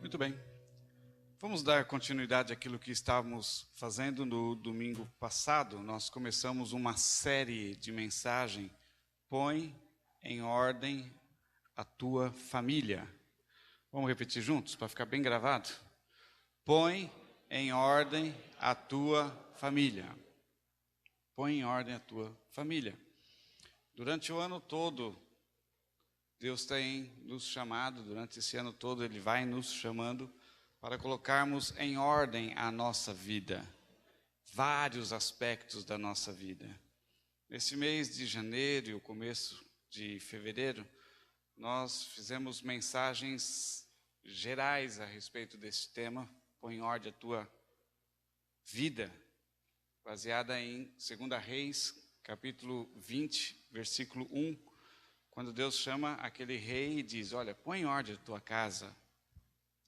Muito bem. Vamos dar continuidade àquilo que estávamos fazendo no domingo passado. Nós começamos uma série de mensagens. Põe em ordem a tua família. Vamos repetir juntos para ficar bem gravado? Põe em ordem a tua família. Põe em ordem a tua família. Durante o ano todo, Deus tem nos chamado, durante esse ano todo Ele vai nos chamando para colocarmos em ordem a nossa vida, vários aspectos da nossa vida. Nesse mês de janeiro e o começo de fevereiro, nós fizemos mensagens gerais a respeito desse tema, põe em ordem a tua vida, baseada em 2 Reis, capítulo 20, versículo 1, quando Deus chama aquele rei e diz, olha, põe em ordem a tua casa.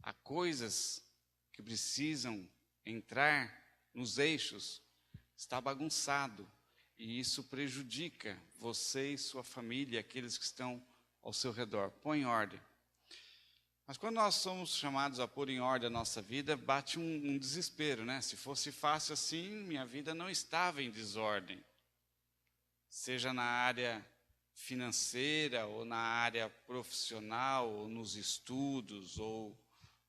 Há coisas que precisam entrar nos eixos, está bagunçado, e isso prejudica você e sua família, aqueles que estão ao seu redor. Põe em ordem. Mas quando nós somos chamados a pôr em ordem a nossa vida, bate um desespero, né? Se fosse fácil assim, minha vida não estava em desordem. Seja na área financeira, ou na área profissional, ou nos estudos, ou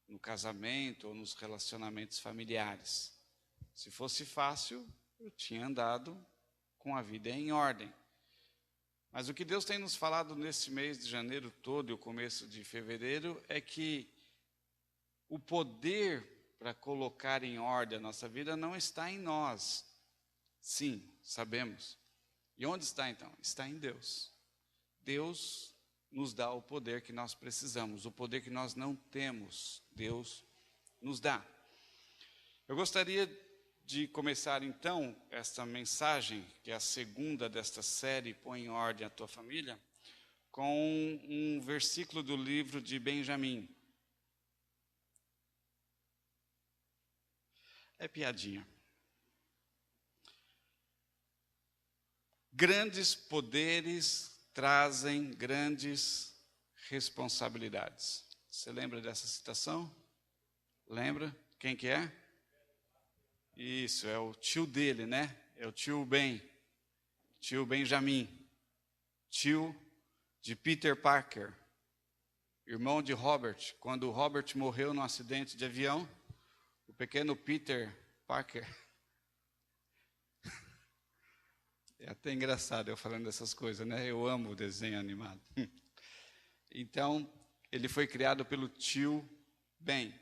no casamento, ou nos relacionamentos familiares. Se fosse fácil, eu tinha andado com a vida em ordem. Mas o que Deus tem nos falado nesse mês de janeiro todo e o começo de fevereiro é que o poder para colocar em ordem a nossa vida não está em nós. Sim, sabemos. E onde está então? Está em Deus. Deus nos dá o poder que nós precisamos, o poder que nós não temos, Deus nos dá. Eu gostaria de começar então esta mensagem, que é a segunda desta série, Põe em Ordem a Tua Família, com um versículo do livro de Benjamim. É piadinha. Grandes poderes trazem grandes responsabilidades. Você lembra dessa citação? Lembra? Quem que é? Isso, é o tio dele, né? É o tio Ben, tio Benjamim, tio de Peter Parker, irmão de Robert. Quando o Robert morreu num acidente de avião, o pequeno Peter Parker... É até engraçado eu falando dessas coisas, né? Eu amo o desenho animado. Então, ele foi criado pelo tio Ben.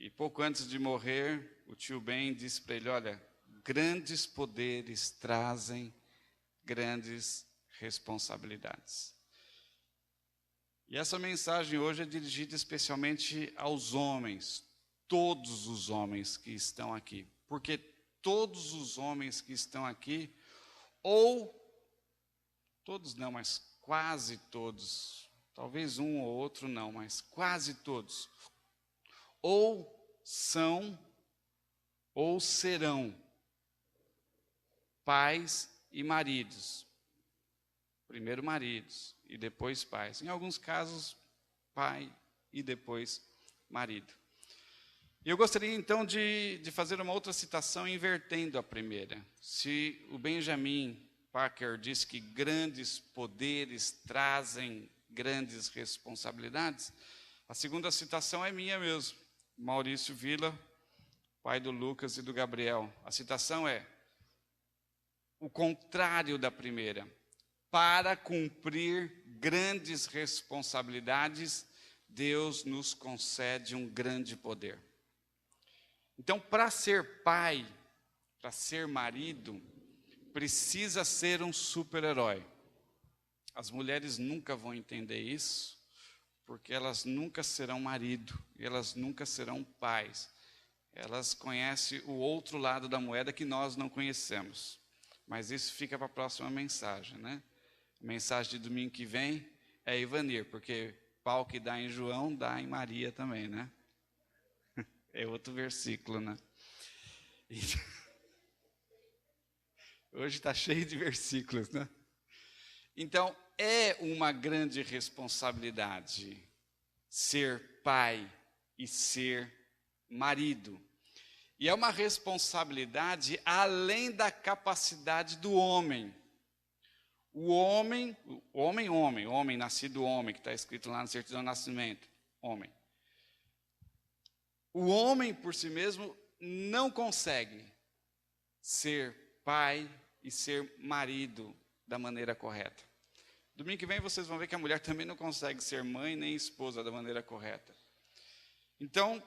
E pouco antes de morrer, o tio Ben disse para ele, olha, grandes poderes trazem grandes responsabilidades. E essa mensagem hoje é dirigida especialmente aos homens, todos os homens que estão aqui. Porque todos os homens que estão aqui, ou, todos não, mas quase todos, talvez um ou outro não, mas quase todos, ou são, ou serão, pais e maridos. Primeiro maridos e depois pais. Em alguns casos, pai e depois marido. E eu gostaria então de fazer uma outra citação invertendo a primeira. Se o Benjamin Parker disse que grandes poderes trazem grandes responsabilidades, a segunda citação é minha mesmo. Maurício Vila, pai do Lucas e do Gabriel. A citação é o contrário da primeira. Para cumprir grandes responsabilidades, Deus nos concede um grande poder. Então, para ser pai, para ser marido, precisa ser um super-herói. As mulheres nunca vão entender isso, porque elas nunca serão marido, e elas nunca serão pais. Elas conhecem o outro lado da moeda que nós não conhecemos. Mas isso fica para a próxima mensagem, né? A mensagem de domingo que vem é Ivanir, porque pau que dá em João, dá em Maria também, né? É outro versículo, né? Hoje está cheio de versículos, né? Então, é uma grande responsabilidade ser pai e ser marido. E é uma responsabilidade além da capacidade do homem. O homem nascido homem, que está escrito lá na certidão de nascimento, homem. O homem por si mesmo não consegue ser pai e ser marido da maneira correta. Domingo que vem vocês vão ver que a mulher também não consegue ser mãe nem esposa da maneira correta. Então,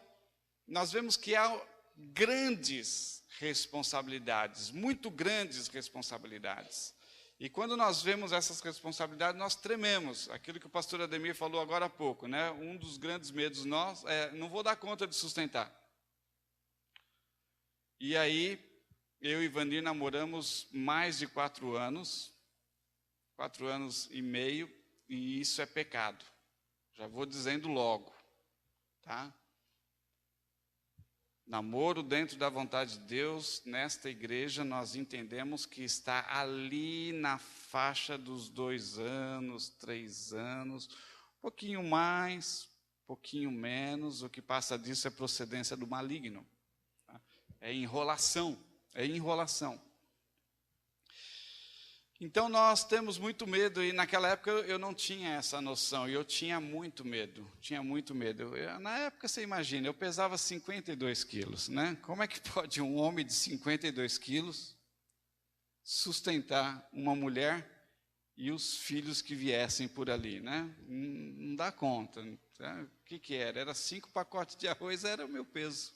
nós vemos que há grandes responsabilidades, muito grandes responsabilidades. E quando nós vemos essas responsabilidades, nós trememos. Aquilo que o pastor Ademir falou agora há pouco, né? Um dos grandes medos nossos é, não vou dar conta de sustentar. E aí, eu e Vandir namoramos mais de 4 anos, 4 anos e meio, e isso é pecado. Já vou dizendo logo, tá? Namoro dentro da vontade de Deus, nesta igreja nós entendemos que está ali na faixa dos 2 anos, 3 anos, um pouquinho mais, um pouquinho menos, o que passa disso é procedência do maligno. Tá? É enrolação. Então nós temos muito medo, e naquela época eu não tinha essa noção, e eu tinha muito medo. Na época, você imagina, eu pesava 52 quilos, né? Como é que pode um homem de 52 quilos sustentar uma mulher e os filhos que viessem por ali, né? Não dá conta. O que era? Era 5 pacotes de arroz, era o meu peso.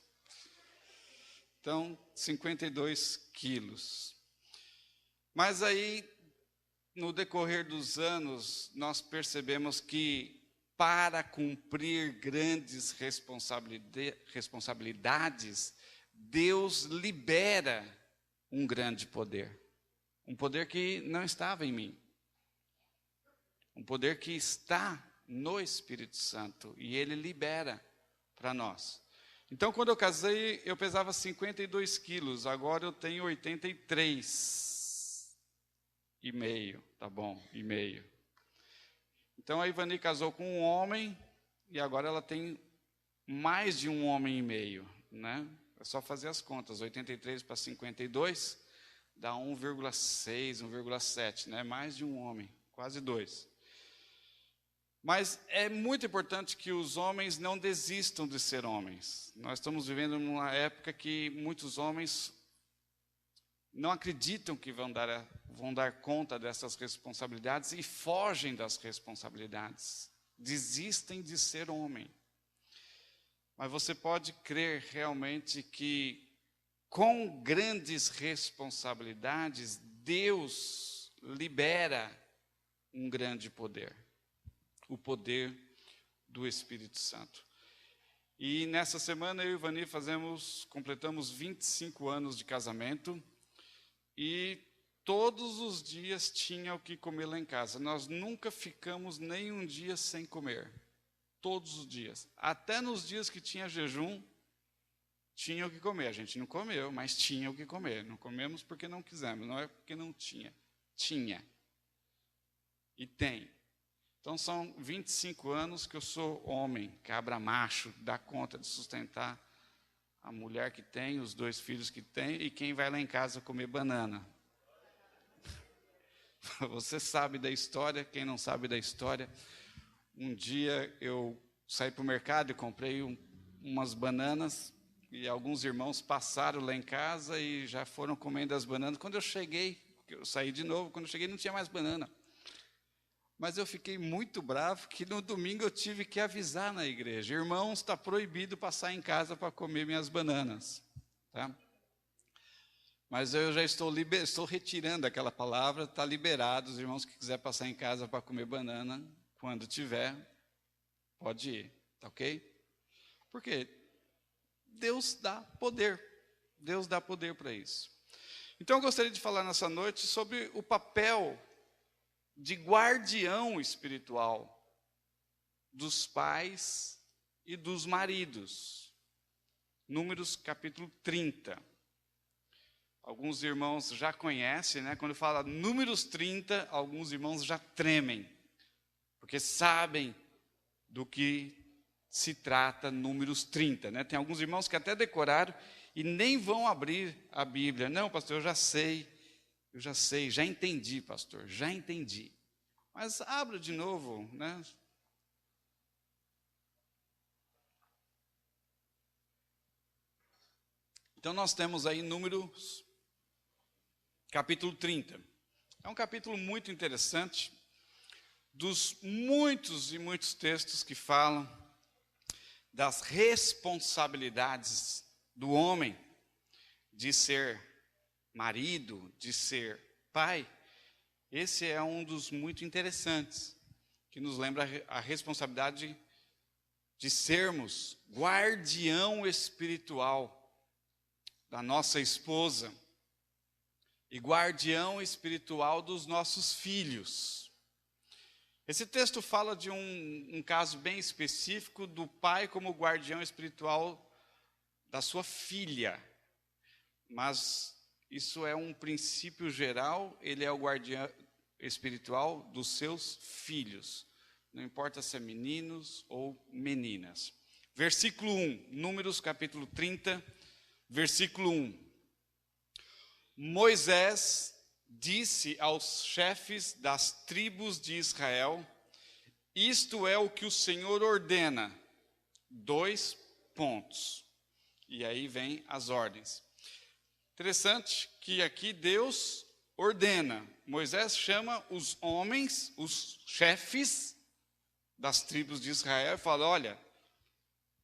Então, 52 quilos. Mas aí, no decorrer dos anos, nós percebemos que para cumprir grandes responsabilidades, Deus libera um grande poder. Um poder que não estava em mim. Um poder que está no Espírito Santo. E Ele libera para nós. Então, quando eu casei, eu pesava 52 quilos. Agora eu tenho 83,5, tá bom, e meio. Então a Ivani casou com um homem e agora ela tem mais de um homem e meio, né? É só fazer as contas, 83 para 52 dá 1,6, 1,7, né? Mais de um homem, quase 2. Mas é muito importante que os homens não desistam de ser homens. Nós estamos vivendo numa época que muitos homens não acreditam que vão dar conta dessas responsabilidades e fogem das responsabilidades. Desistem de ser homem. Mas você pode crer realmente que, com grandes responsabilidades, Deus libera um grande poder. O poder do Espírito Santo. E nessa semana eu e Ivani completamos 25 anos de casamento. E todos os dias tinha o que comer lá em casa. Nós nunca ficamos nem um dia sem comer. Todos os dias. Até nos dias que tinha jejum, tinha o que comer. A gente não comeu, mas tinha o que comer. Não comemos porque não quisemos, não é porque não tinha. Tinha. E tem. Então são 25 anos que eu sou homem, cabra macho, dá conta de sustentar a mulher que tem, os 2 filhos que tem, e quem vai lá em casa comer banana. Você sabe da história, quem não sabe da história. Um dia eu saí para o mercado e comprei umas bananas, e alguns irmãos passaram lá em casa e já foram comendo as bananas. Quando eu cheguei, eu saí de novo, quando eu cheguei não tinha mais banana. Mas eu fiquei muito bravo que no domingo eu tive que avisar na igreja. Irmãos, está proibido passar em casa para comer minhas bananas. Tá? Mas eu já estou retirando aquela palavra, está liberado. Os irmãos que quiserem passar em casa para comer banana, quando tiver, pode ir. Tá ok? Porque Deus dá poder. Deus dá poder para isso. Então eu gostaria de falar nessa noite sobre o papel de guardião espiritual dos pais e dos maridos. Números capítulo 30. Alguns irmãos já conhecem, né? Quando fala Números 30, alguns irmãos já tremem, porque sabem do que se trata Números 30, né? Tem alguns irmãos que até decoraram e nem vão abrir a Bíblia. Não, pastor, eu já sei, já entendi, pastor, já entendi. Mas abra de novo, né? Então nós temos aí Números, capítulo 30. É um capítulo muito interessante, dos muitos e muitos textos que falam das responsabilidades do homem de ser marido, de ser pai. Esse é um dos muito interessantes, que nos lembra a responsabilidade de sermos guardião espiritual da nossa esposa e guardião espiritual dos nossos filhos. Esse texto fala de um caso bem específico do pai como guardião espiritual da sua filha. Mas isso é um princípio geral, ele é o guardião espiritual dos seus filhos. Não importa se é meninos ou meninas. Versículo 1, Números capítulo 30, versículo 1. Moisés disse aos chefes das tribos de Israel: isto é o que o Senhor ordena. 2 pontos. E aí vem as ordens. Interessante que aqui Deus ordena. Moisés chama os homens, os chefes das tribos de Israel e fala: olha,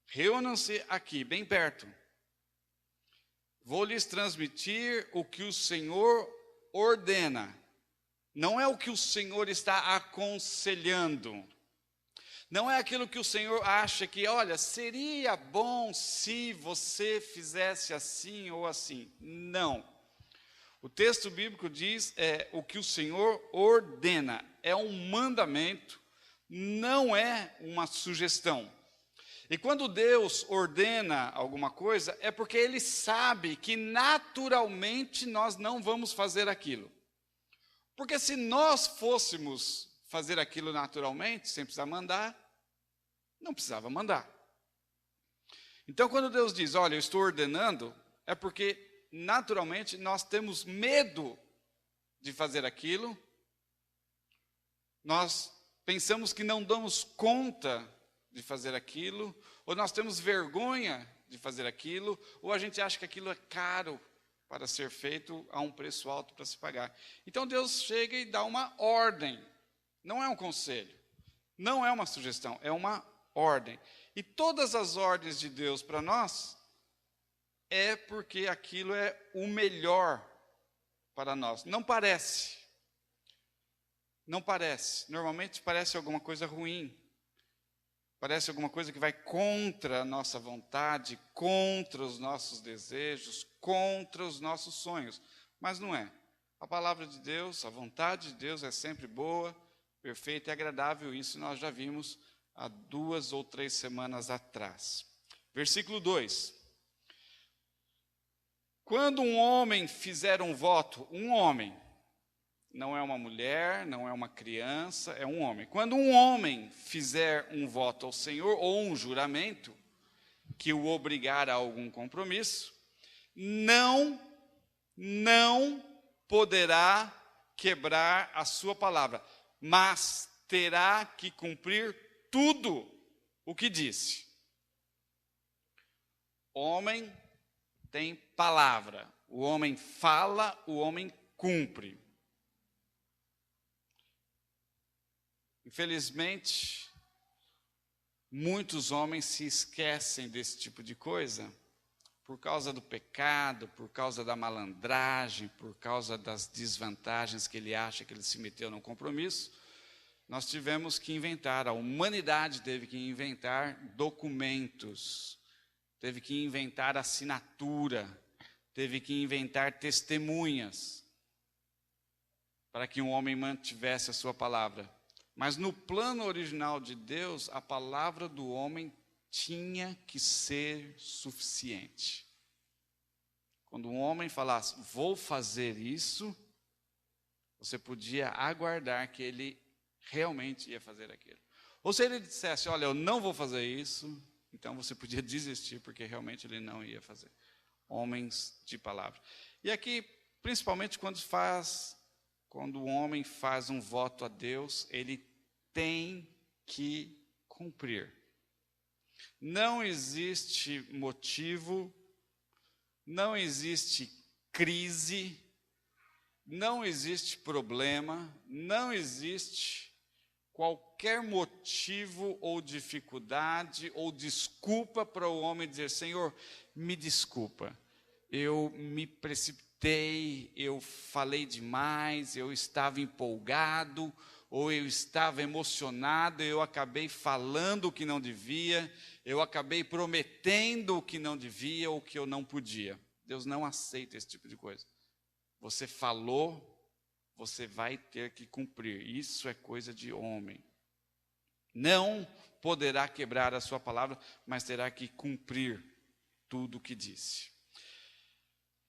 reúnam-se aqui, bem perto. Vou lhes transmitir o que o Senhor ordena. Não é o que o Senhor está aconselhando. Não é aquilo que o Senhor acha que, olha, seria bom se você fizesse assim ou assim. Não. O texto bíblico diz o que o Senhor ordena. É um mandamento, não é uma sugestão. E quando Deus ordena alguma coisa, é porque Ele sabe que naturalmente nós não vamos fazer aquilo. Porque se nós fôssemos fazer aquilo naturalmente, sem precisar mandar, não precisava mandar. Então, quando Deus diz, olha, eu estou ordenando, é porque naturalmente nós temos medo de fazer aquilo, nós pensamos que não damos conta de fazer aquilo, ou nós temos vergonha de fazer aquilo, ou a gente acha que aquilo é caro para ser feito a um preço alto para se pagar. Então Deus chega e dá uma ordem, não é um conselho, não é uma sugestão, é uma ordem. E todas as ordens de Deus para nós é porque aquilo é o melhor para nós. Não parece. Não parece. Normalmente parece alguma coisa ruim. Parece alguma coisa que vai contra a nossa vontade, contra os nossos desejos, contra os nossos sonhos. Mas não é. A palavra de Deus, a vontade de Deus é sempre boa, perfeita e agradável. Isso nós já vimos há 2 ou 3 semanas atrás. Versículo 2. Quando um homem fizer um voto, um homem, não é uma mulher, não é uma criança, é um homem. Quando um homem fizer um voto ao Senhor, ou um juramento, que o obrigar a algum compromisso, não poderá quebrar a sua palavra, mas terá que cumprir tudo o que disse. Homem tem palavra, o homem fala, o homem cumpre. Infelizmente, muitos homens se esquecem desse tipo de coisa por causa do pecado, por causa da malandragem, por causa das desvantagens que ele acha que ele se meteu no compromisso. Nós tivemos que inventar, a humanidade teve que inventar documentos, teve que inventar assinatura, teve que inventar testemunhas para que um homem mantivesse a sua palavra. Mas no plano original de Deus, a palavra do homem tinha que ser suficiente. Quando um homem falasse, vou fazer isso, você podia aguardar que ele realmente ia fazer aquilo. Ou se ele dissesse, olha, eu não vou fazer isso, então você podia desistir, porque realmente ele não ia fazer. Homens de palavra. E aqui, principalmente quando o homem faz um voto a Deus, ele tem que cumprir. Não existe motivo, não existe crise, não existe problema, não existe qualquer motivo ou dificuldade ou desculpa para o homem dizer, Senhor, me desculpa, eu me precipitei, eu falei demais, eu estava empolgado, ou eu estava emocionado, eu acabei falando o que não devia, eu acabei prometendo o que não devia ou o que eu não podia. Deus não aceita esse tipo de coisa. Você falou, você vai ter que cumprir. Isso é coisa de homem. Não poderá quebrar a sua palavra, mas terá que cumprir tudo o que disse.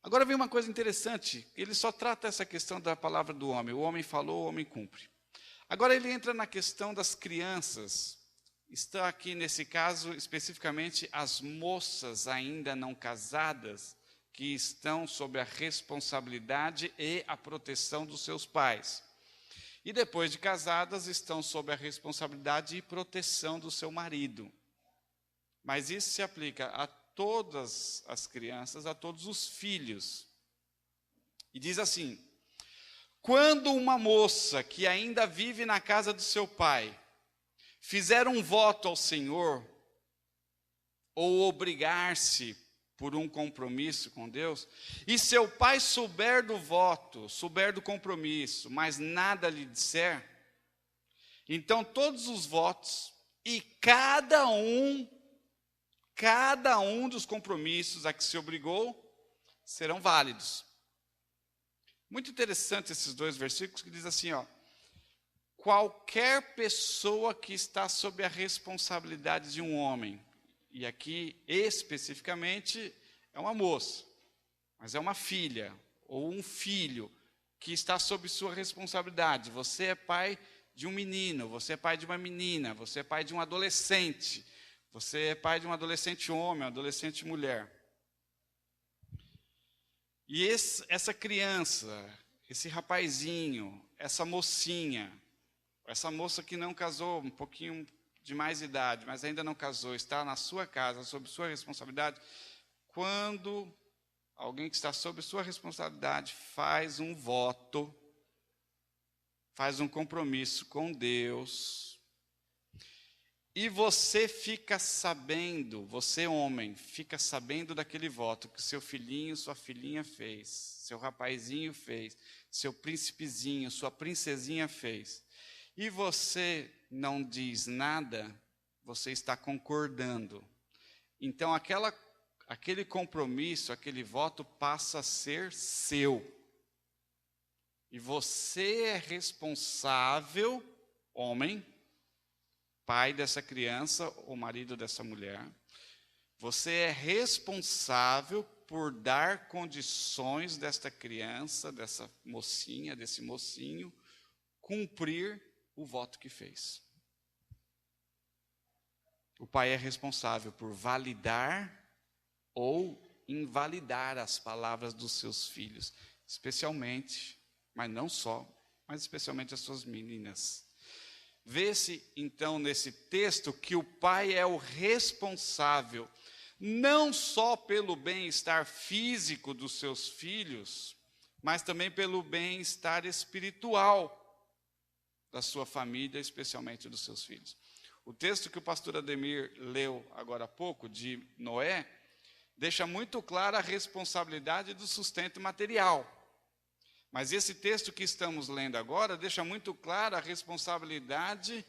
Agora vem uma coisa interessante, ele só trata essa questão da palavra do homem. O homem falou, o homem cumpre. Agora ele entra na questão das crianças. Está aqui nesse caso especificamente as moças ainda não casadas, que estão sob a responsabilidade e a proteção dos seus pais. E depois de casadas, estão sob a responsabilidade e proteção do seu marido. Mas isso se aplica a todas as crianças, a todos os filhos. E diz assim, quando uma moça que ainda vive na casa do seu pai, fizer um voto ao Senhor, ou obrigar-se por um compromisso com Deus, e seu pai souber do voto, souber do compromisso, mas nada lhe disser, então todos os votos e cada um dos compromissos a que se obrigou serão válidos. Muito interessante esses dois versículos que diz assim, qualquer pessoa que está sob a responsabilidade de um homem, e aqui especificamente é uma moça, mas é uma filha ou um filho que está sob sua responsabilidade. Você é pai de um menino, você é pai de uma menina, você é pai de um adolescente, você é pai de um adolescente homem, uma adolescente mulher. E essa criança, esse rapazinho, essa mocinha, essa moça que não casou, um pouquinho de mais idade, mas ainda não casou, está na sua casa, sob sua responsabilidade, quando alguém que está sob sua responsabilidade faz um voto, faz um compromisso com Deus, e você fica sabendo, você homem, fica sabendo daquele voto que seu filhinho, sua filhinha fez, seu rapazinho fez, seu príncipezinho, sua princesinha fez, e você não diz nada, você está concordando. Então, aquele compromisso, aquele voto passa a ser seu. E você é responsável, homem, pai dessa criança ou marido dessa mulher, você é responsável por dar condições desta criança, dessa mocinha, desse mocinho, cumprir o voto que fez. O pai é responsável por validar ou invalidar as palavras dos seus filhos, especialmente, mas não só, mas especialmente as suas meninas. Vê-se, então, nesse texto, que o pai é o responsável, não só pelo bem-estar físico dos seus filhos, mas também pelo bem-estar espiritual da sua família, especialmente dos seus filhos. O texto que o pastor Ademir leu agora há pouco, de Noé, deixa muito clara a responsabilidade do sustento material. Mas esse texto que estamos lendo agora deixa muito clara a responsabilidade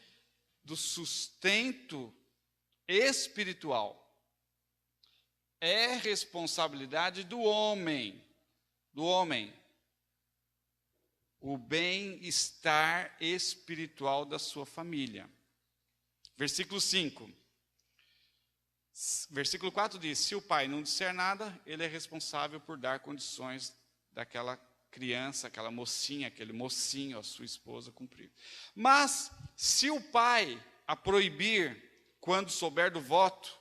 do sustento espiritual. É responsabilidade do homem, o bem-estar espiritual da sua família. Versículo 5. Versículo 4 diz, se o pai não disser nada, ele é responsável por dar condições daquela criança, aquela mocinha, aquele mocinho, a sua esposa cumprir. Mas, se o pai a proibir quando souber do voto.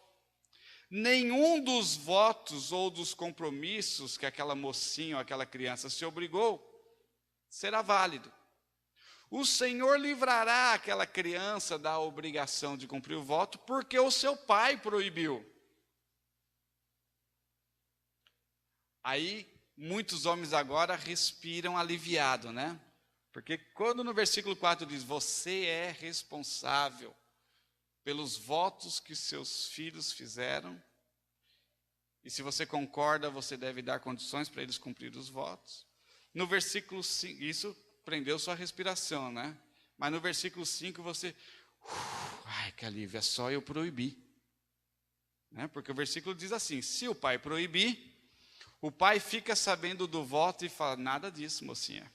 Nenhum dos votos ou dos compromissos que aquela mocinha ou aquela criança se obrigou será válido. O Senhor livrará aquela criança da obrigação de cumprir o voto, porque o seu pai proibiu. Aí, muitos homens agora respiram aliviado, né? Porque quando no versículo 4 diz, você é responsável pelos votos que seus filhos fizeram, e se você concorda, você deve dar condições para eles cumprir os votos. No versículo 5, isso prendeu sua respiração, né? Mas no versículo 5 você, ai, que alívio, é só eu proibir. Né? Porque o versículo diz assim, se o pai proibir, o pai fica sabendo do voto e fala, nada disso, mocinha,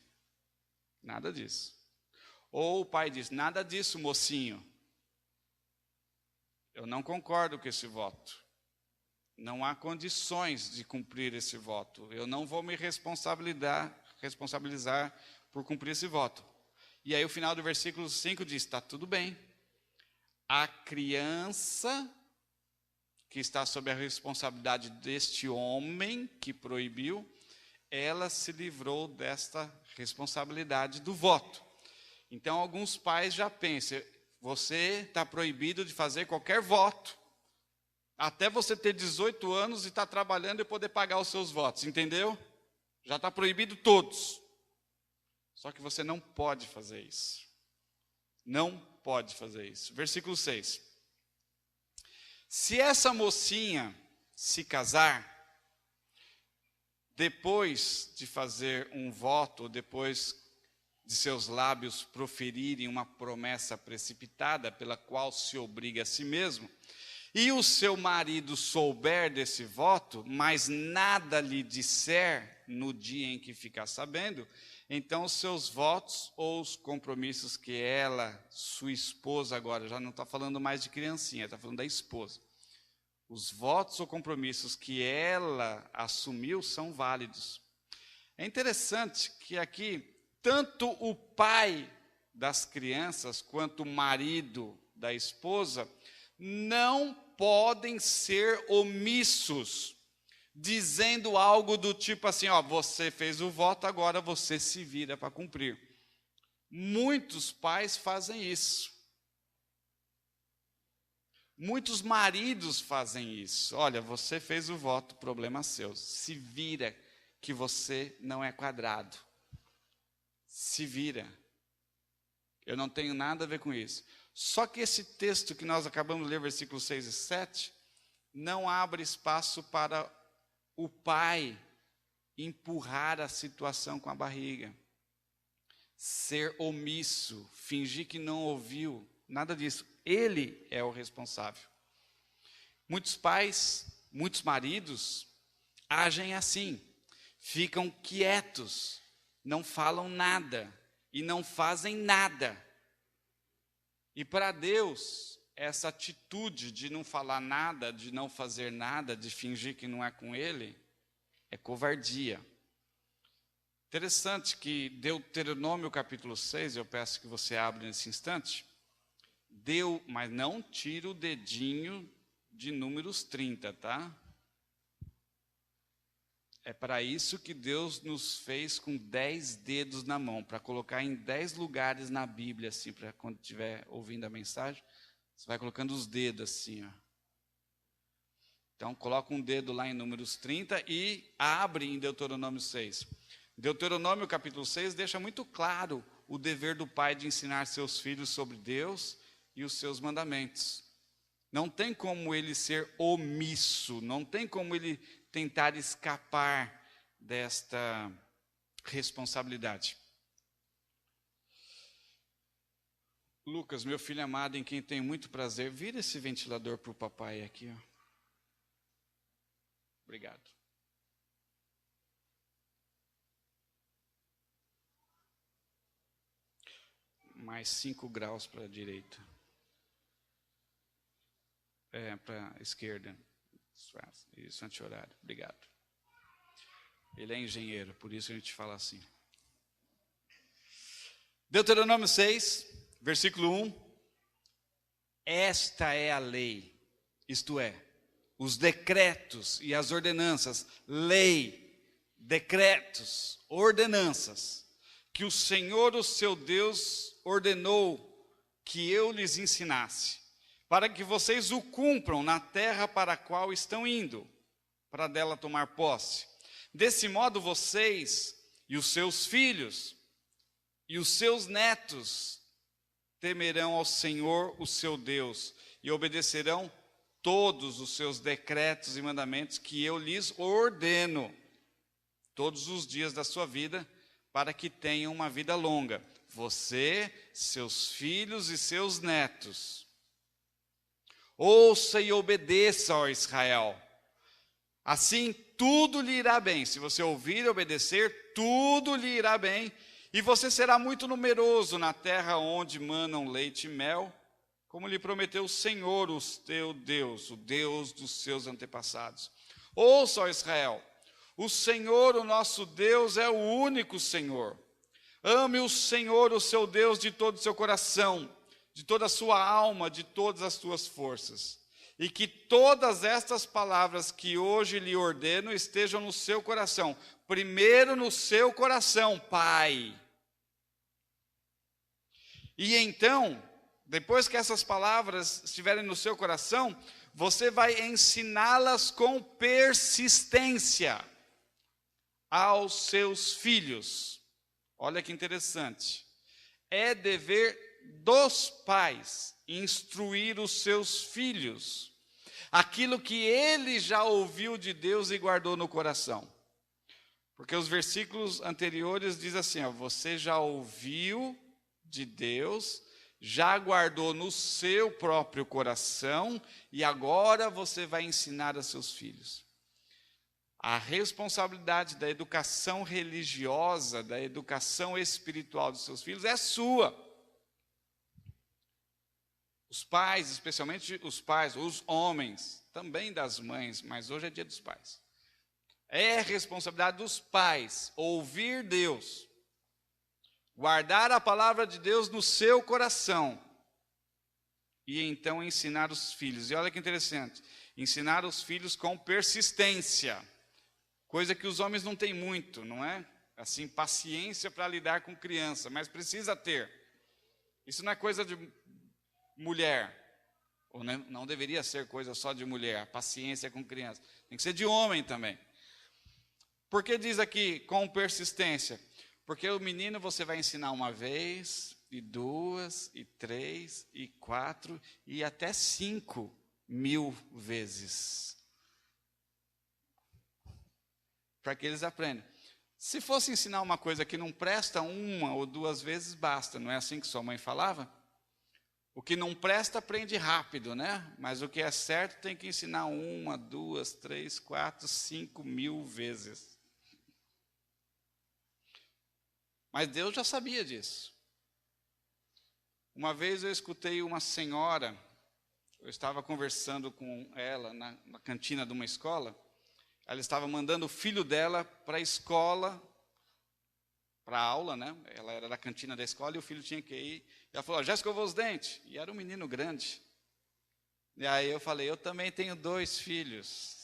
nada disso. Ou o pai diz, nada disso, mocinho, eu não concordo com esse voto. Não há condições de cumprir esse voto. Eu não vou me responsabilizar por cumprir esse voto. E aí o final do versículo 5 diz, está tudo bem. A criança que está sob a responsabilidade deste homem que proibiu, ela se livrou desta responsabilidade do voto. Então alguns pais já pensam, você está proibido de fazer qualquer voto, até você ter 18 anos e estar trabalhando e poder pagar os seus votos, entendeu? Já está proibido todos. Só que você não pode fazer isso. Não pode fazer isso. Versículo 6. Se essa mocinha se casar, depois de fazer um voto, depois de seus lábios proferirem uma promessa precipitada, pela qual se obriga a si mesmo, e o seu marido souber desse voto, mas nada lhe disser no dia em que ficar sabendo, então os seus votos ou os compromissos que ela, sua esposa agora, já não está falando mais de criancinha, está falando da esposa. Os votos ou compromissos que ela assumiu são válidos. É interessante que aqui, tanto o pai das crianças, quanto o marido da esposa, não podem ser omissos, dizendo algo do tipo assim, ó, você fez o voto, agora você se vira para cumprir. Muitos pais fazem isso. Muitos maridos fazem isso. Olha, você fez o voto, problema seu. Se vira que você não é quadrado. Se vira. Eu não tenho nada a ver com isso. Só que esse texto que nós acabamos de ler, versículos 6 e 7, não abre espaço para o pai empurrar a situação com a barriga. Ser omisso, fingir que não ouviu, nada disso. Ele é o responsável. Muitos pais, muitos maridos, agem assim. Ficam quietos, não falam nada e não fazem nada. E para Deus, essa atitude de não falar nada, de não fazer nada, de fingir que não é com Ele, é covardia. Interessante que Deuteronômio capítulo 6, eu peço que você abra nesse instante, mas não tira o dedinho de Números 30, tá? É para isso que Deus nos fez com 10 dedos na mão, para colocar em 10 lugares na Bíblia, assim, para quando estiver ouvindo a mensagem, você vai colocando os dedos assim, ó. Então, coloca um dedo lá em Números 30 e abre em Deuteronômio 6. Deuteronômio capítulo 6 deixa muito claro o dever do pai de ensinar seus filhos sobre Deus e os seus mandamentos. Não tem como ele ser omisso, não tem como ele tentar escapar desta responsabilidade. Lucas, meu filho amado, em quem tenho muito prazer, vira esse ventilador para o papai aqui, ó. Obrigado. Mais 5 graus para a direita. Para a esquerda. Isso, anti-horário. Obrigado. Ele é engenheiro, por isso a gente fala assim. Deuteronômio 6, versículo 1. Esta é a lei, isto é, os decretos e as ordenanças, lei, decretos, ordenanças, que o Senhor, o seu Deus, ordenou que eu lhes ensinasse, para que vocês o cumpram na terra para a qual estão indo, para dela tomar posse. Desse modo vocês e os seus filhos e os seus netos temerão ao Senhor, o seu Deus, e obedecerão todos os seus decretos e mandamentos que eu lhes ordeno, todos os dias da sua vida, para que tenham uma vida longa. Você, seus filhos e seus netos. Ouça e obedeça, ó Israel. Assim tudo lhe irá bem. Se você ouvir e obedecer, tudo lhe irá bem. E você será muito numeroso na terra onde manam leite e mel, como lhe prometeu o Senhor, o teu Deus, o Deus dos seus antepassados. Ouça, ó Israel, o Senhor, o nosso Deus, é o único Senhor. Ame o Senhor, o seu Deus, de todo o seu coração, de toda a sua alma, de todas as suas forças. E que todas estas palavras que hoje lhe ordeno estejam no seu coração. Primeiro no seu coração, Pai. E então, depois que essas palavras estiverem no seu coração, você vai ensiná-las com persistência aos seus filhos. Olha que interessante. É dever dos pais instruir os seus filhos aquilo que ele já ouviu de Deus e guardou no coração. Porque os versículos anteriores dizem assim, ó, você já ouviu de Deus, já guardou no seu próprio coração e agora você vai ensinar a seus filhos. A responsabilidade da educação religiosa, da educação espiritual dos seus filhos é sua. Os pais, especialmente os pais, os homens, também das mães, mas hoje é dia dos pais. É responsabilidade dos pais ouvir Deus, guardar a palavra de Deus no seu coração e então ensinar os filhos. E olha que interessante, ensinar os filhos com persistência, coisa que os homens não têm muito, não é? Assim, paciência para lidar com criança, mas precisa ter. Isso não é coisa de mulher, ou não deveria ser coisa só de mulher, paciência com criança. Tem que ser de homem também. Por que diz aqui com persistência? Porque o menino você vai ensinar uma vez, e 2, e 3, e 4, e até 5.000 vezes. Para que eles aprendam. Se fosse ensinar uma coisa que não presta 1 ou 2 vezes, basta. Não é assim que sua mãe falava? O que não presta, aprende rápido, né? Mas o que é certo tem que ensinar 1, 2, 3, 4, 5.000 vezes. Mas Deus já sabia disso. Uma vez eu escutei uma senhora, eu estava conversando com ela na cantina de uma escola, ela estava mandando o filho dela para a escola, para a aula, né? Ela era da cantina da escola e o filho tinha que ir. E ela falou, já escovou os dentes? E era um menino grande. E aí eu falei, eu também tenho 2 filhos.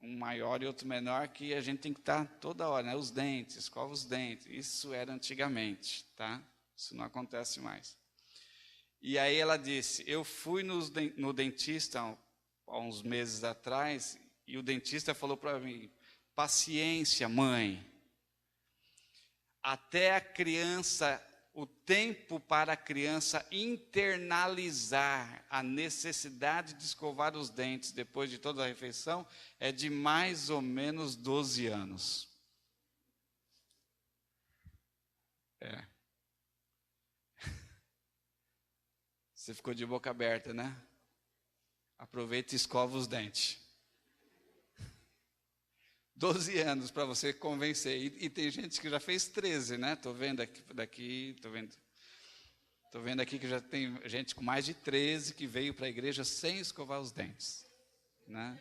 Um maior e outro menor, que a gente tem que estar toda hora, né? Os dentes, escova os dentes. Isso era antigamente, tá? Isso não acontece mais. E aí ela disse, eu fui no dentista há uns meses atrás, e o dentista falou para mim, paciência, mãe. Até a criança, o tempo para a criança internalizar a necessidade de escovar os dentes depois de toda a refeição é de mais ou menos 12 anos. É. Você ficou de boca aberta, né? Aproveita e escova os dentes. 12 anos para você convencer. E tem gente que já fez 13, né? Estou vendo aqui que já tem gente com mais de 13 que veio para a igreja sem escovar os dentes, né?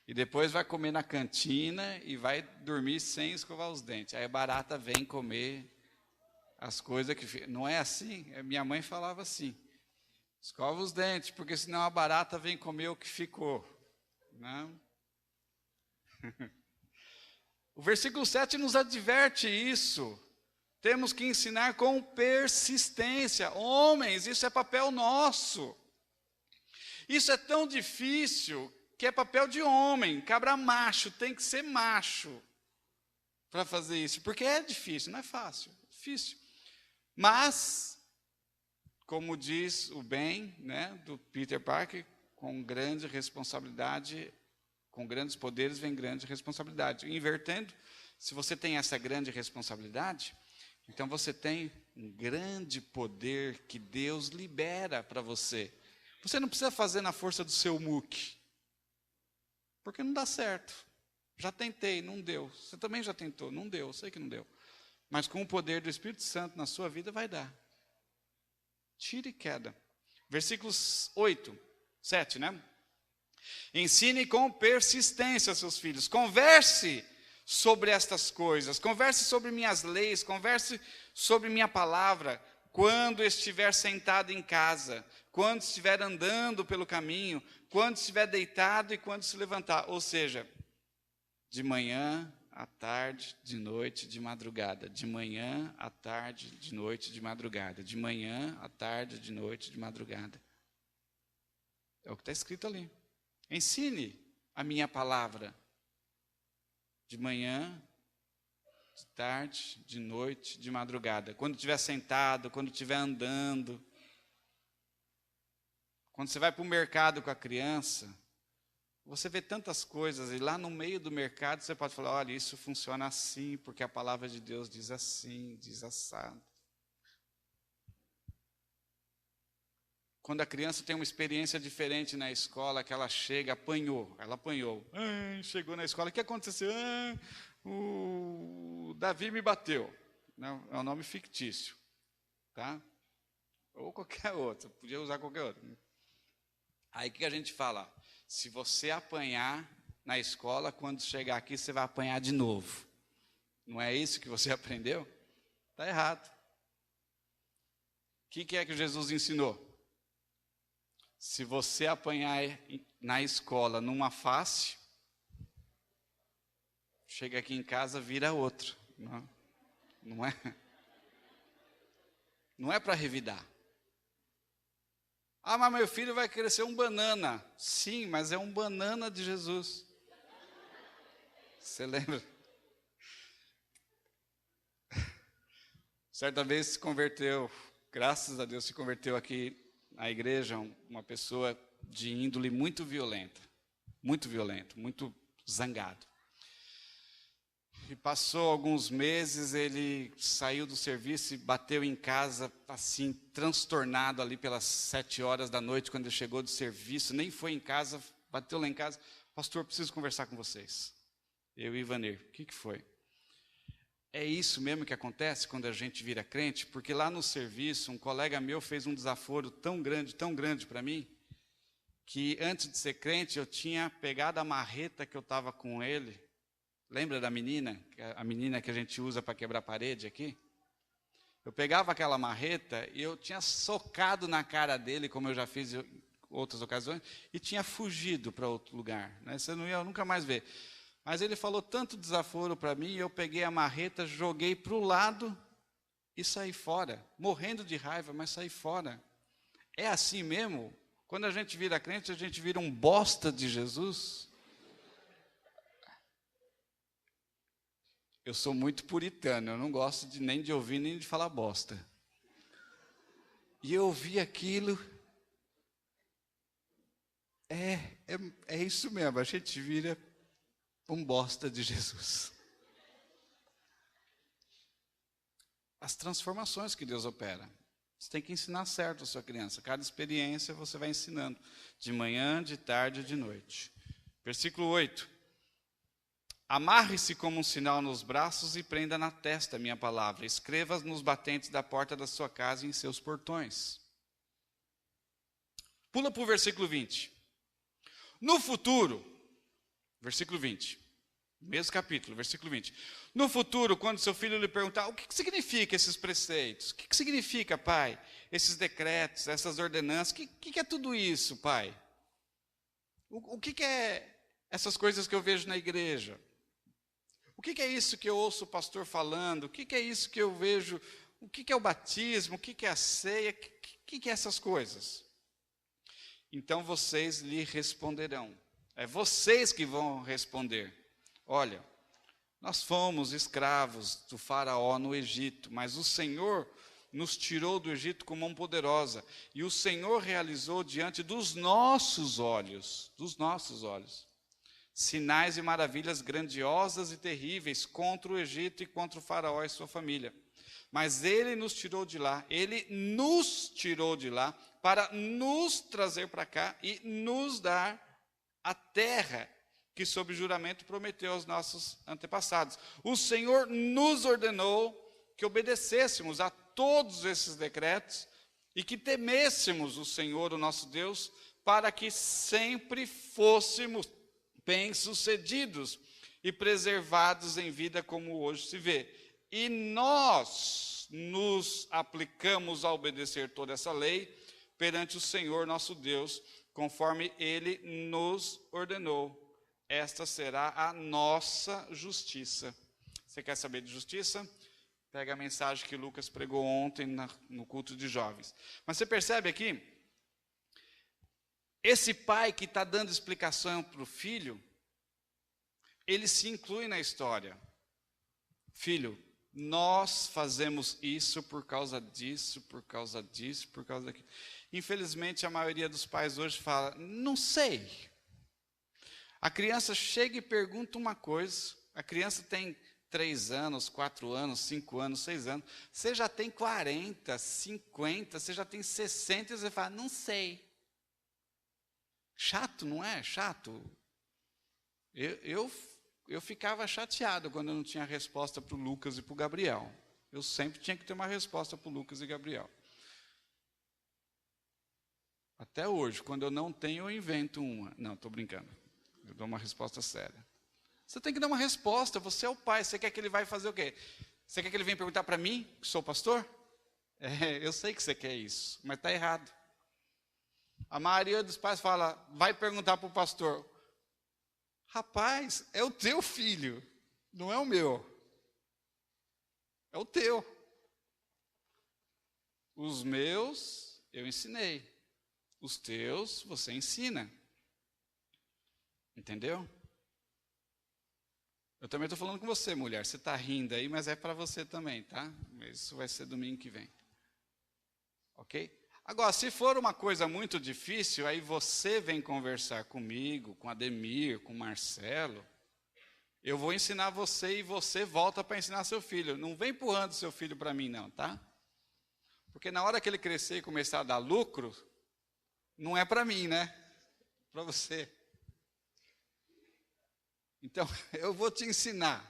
E depois vai comer na cantina e vai dormir sem escovar os dentes. Aí a barata vem comer as coisas que... Não é assim? Minha mãe falava assim. Escova os dentes, porque senão a barata vem comer o que ficou. Né? O versículo 7 nos adverte isso. Temos que ensinar com persistência. Homens, isso é papel nosso. Isso é tão difícil que é papel de homem. Cabra macho tem que ser macho para fazer isso. Porque é difícil, não é fácil. É difícil. Mas, como diz o bem, né, do Peter Parker, com grande responsabilidade, com grandes poderes vem grande responsabilidade. Invertendo, se você tem essa grande responsabilidade, então você tem um grande poder que Deus libera para você. Você não precisa fazer na força do seu muque, porque não dá certo. Já tentei, não deu. Você também já tentou, não deu, eu sei que não deu. Mas com o poder do Espírito Santo na sua vida vai dar. Tira e queda. Versículos 8, 7, né? Ensine com persistência seus filhos. Converse sobre estas coisas. Converse sobre minhas leis. Converse sobre minha palavra. Quando estiver sentado em casa. Quando estiver andando pelo caminho. Quando estiver deitado e quando se levantar. Ou seja, de manhã, à tarde, de noite, de madrugada. De manhã, à tarde, de noite, de madrugada. De manhã, à tarde, de noite, de madrugada. É o que está escrito ali. Ensine a minha palavra. De manhã, de tarde, de noite, de madrugada. Quando estiver sentado, quando estiver andando. Quando você vai para o mercado com a criança, você vê tantas coisas, e lá no meio do mercado você pode falar, olha, isso funciona assim, porque a palavra de Deus diz assim, diz assado. Quando a criança tem uma experiência diferente na escola, que ela chega, ela apanhou. Chegou na escola, o que aconteceu? O Davi me bateu. Não, é um nome fictício. Tá? Ou qualquer outro, podia usar qualquer outro. Aí o que a gente fala? Se você apanhar na escola, quando chegar aqui, você vai apanhar de novo. Não é isso que você aprendeu? Está errado. O que é que Jesus ensinou? Se você apanhar na escola numa face, chega aqui em casa, vira outro. Não é? Não é para revidar. Ah, mas meu filho vai crescer um banana. Sim, mas é um banana de Jesus. Você lembra? Certa vez se converteu, graças a Deus se converteu aqui na igreja, uma pessoa de índole muito violenta, muito zangado. E passou alguns meses, ele saiu do serviço e bateu em casa, assim, transtornado ali pelas 7 horas da noite, quando ele chegou do serviço, nem foi em casa, bateu lá em casa, pastor, preciso conversar com vocês. Eu e Ivanir, o que foi? É isso mesmo que acontece quando a gente vira crente, porque lá no serviço, um colega meu fez um desaforo tão grande para mim, que antes de ser crente, eu tinha pegado a marreta que eu estava com ele. Lembra da menina? A menina que a gente usa para quebrar parede aqui? Eu pegava aquela marreta e eu tinha socado na cara dele, como eu já fiz em outras ocasiões, e tinha fugido para outro lugar. Né? Você não ia nunca mais ver. Mas ele falou tanto desaforo para mim, eu peguei a marreta, joguei para o lado e saí fora. Morrendo de raiva, mas saí fora. É assim mesmo? Quando a gente vira crente, a gente vira um bosta de Jesus? Eu sou muito puritano, eu não gosto nem de ouvir, nem de falar bosta. E eu ouvi aquilo. É isso mesmo, a gente vira um bosta de Jesus. As transformações que Deus opera. Você tem que ensinar certo a sua criança. Cada experiência você vai ensinando. De manhã, de tarde e de noite. Versículo 8. Amarre-se como um sinal nos braços e prenda na testa a minha palavra. Escreva nos batentes da porta da sua casa e em seus portões. Pula para o versículo 20. No futuro, versículo 20. Mesmo capítulo, versículo 20. No futuro, quando seu filho lhe perguntar, o que significa esses preceitos? O que significa, pai? Esses decretos, essas ordenanças, o que é tudo isso, pai? O que é essas coisas que eu vejo na igreja? O que é isso que eu ouço o pastor falando? O que é isso que eu vejo? O que é o batismo? O que é a ceia? O que é essas coisas? Então vocês lhe responderão. É vocês que vão responder. Olha, nós fomos escravos do faraó no Egito, mas o Senhor nos tirou do Egito com mão poderosa, e o Senhor realizou diante dos nossos olhos, sinais e maravilhas grandiosas e terríveis contra o Egito e contra o faraó e sua família. Mas ele nos tirou de lá para nos trazer para cá e nos dar a terra que sob juramento prometeu aos nossos antepassados. O Senhor nos ordenou que obedecêssemos a todos esses decretos e que temêssemos o Senhor, o nosso Deus, para que sempre fôssemos bem-sucedidos e preservados em vida como hoje se vê. E nós nos aplicamos a obedecer toda essa lei perante o Senhor nosso Deus, conforme Ele nos ordenou. Esta será a nossa justiça. Você quer saber de justiça? Pega a mensagem que Lucas pregou ontem no culto de jovens. Mas você percebe aqui, esse pai que está dando explicação para o filho, ele se inclui na história. Filho, nós fazemos isso por causa disso, por causa disso, por causa daquilo. Infelizmente, a maioria dos pais hoje fala, não sei. A criança chega e pergunta uma coisa, a criança tem 3 anos, 4 anos, 5 anos, 6 anos, você já tem 40, 50, você já tem 60, e você fala, não sei. Chato, não é? Chato. Eu ficava chateado quando eu não tinha resposta para o Lucas e para o Gabriel. Eu sempre tinha que ter uma resposta para o Lucas e Gabriel. Até hoje, quando eu não tenho, eu invento uma. Não, estou brincando. Eu dou uma resposta séria. Você tem que dar uma resposta, você é o pai. Você quer que ele vai fazer o quê? Você quer que ele venha perguntar para mim, que sou pastor? Eu sei que você quer isso, mas está errado. A maioria dos pais fala, vai perguntar para o pastor. Rapaz, é o teu filho, não é o meu. É o teu. Os meus eu ensinei. Os teus você ensina. Entendeu? Eu também estou falando com você, mulher. Você está rindo aí, mas é para você também, tá? Isso vai ser domingo que vem. Ok? Agora, se for uma coisa muito difícil, aí você vem conversar comigo, com Ademir, com Marcelo. Eu vou ensinar você e você volta para ensinar seu filho. Não vem empurrando seu filho para mim, não, tá? Porque na hora que ele crescer e começar a dar lucro, não é para mim, né? Para você. Então, eu vou te ensinar.